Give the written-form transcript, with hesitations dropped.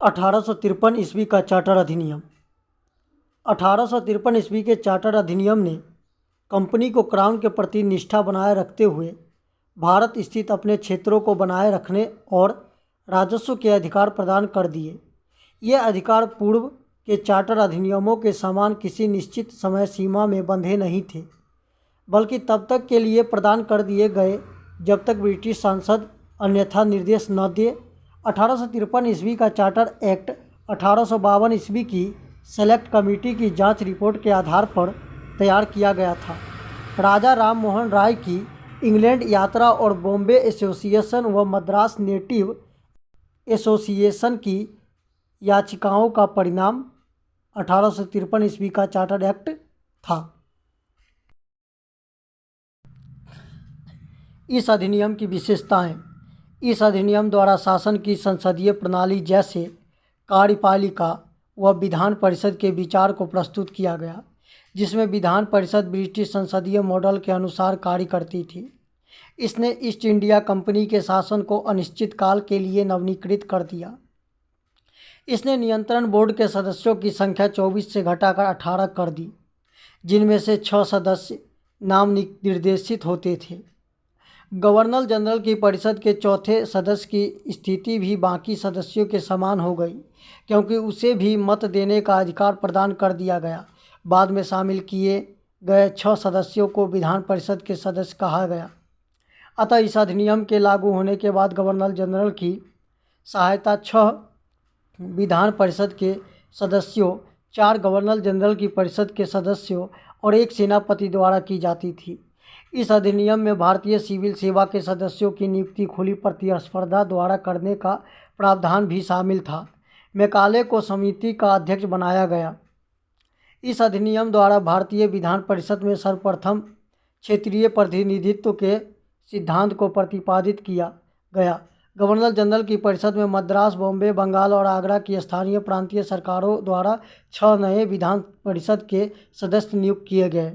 1853 ईस्वी का चार्टर अधिनियम। 1853 ईस्वी के चार्टर अधिनियम ने कंपनी को क्राउन के प्रति निष्ठा बनाए रखते हुए भारत स्थित अपने क्षेत्रों को बनाए रखने और राजस्व के अधिकार प्रदान कर दिए। ये अधिकार पूर्व के चार्टर अधिनियमों के समान किसी निश्चित समय सीमा में बंधे नहीं थे, बल्कि तब तक के लिए प्रदान कर दिए गए जब तक ब्रिटिश संसद अन्यथा निर्देश न दे। 1853 ईस्वी का चार्टर एक्ट 1852 ईस्वी की सेलेक्ट कमेटी की जांच रिपोर्ट के आधार पर तैयार किया गया था। राजा राम मोहन राय की इंग्लैंड यात्रा और बॉम्बे एसोसिएशन व मद्रास नेटिव एसोसिएशन की याचिकाओं का परिणाम 1853 ईस्वी का चार्टर एक्ट था। इस अधिनियम की विशेषताएं। इस अधिनियम द्वारा शासन की संसदीय प्रणाली जैसे कार्यपालिका व विधान परिषद के विचार को प्रस्तुत किया गया, जिसमें विधान परिषद ब्रिटिश संसदीय मॉडल के अनुसार कार्य करती थी। इसने ईस्ट इंडिया कंपनी के शासन को अनिश्चित काल के लिए नवीनीकृत कर दिया। इसने नियंत्रण बोर्ड के सदस्यों की संख्या 24 से घटाकर 18 कर दी, जिनमें से 6 सदस्य नाम निर्देशित होते थे। गवर्नर जनरल की परिषद के चौथे सदस्य की स्थिति भी बाकी सदस्यों के समान हो गई, क्योंकि उसे भी मत देने का अधिकार प्रदान कर दिया गया। बाद में शामिल किए गए 6 सदस्यों को विधान परिषद के सदस्य कहा गया। अतः इस अधिनियम के लागू होने के बाद गवर्नर जनरल की सहायता 6 विधान परिषद के सदस्यों, 4 गवर्नर जनरल की परिषद के सदस्यों और 1 सेनापति द्वारा की जाती थी। इस अधिनियम में भारतीय सिविल सेवा के सदस्यों की नियुक्ति खुली प्रतिस्पर्धा द्वारा करने का प्रावधान भी शामिल था। मैकाले को समिति का अध्यक्ष बनाया गया। इस अधिनियम द्वारा भारतीय विधान परिषद में सर्वप्रथम क्षेत्रीय प्रतिनिधित्व के सिद्धांत को प्रतिपादित किया गया। गवर्नर जनरल की परिषद में मद्रास, बॉम्बे, बंगाल और आगरा की स्थानीय प्रांतीय सरकारों द्वारा 6 नए विधान परिषद के सदस्य नियुक्त किए गए।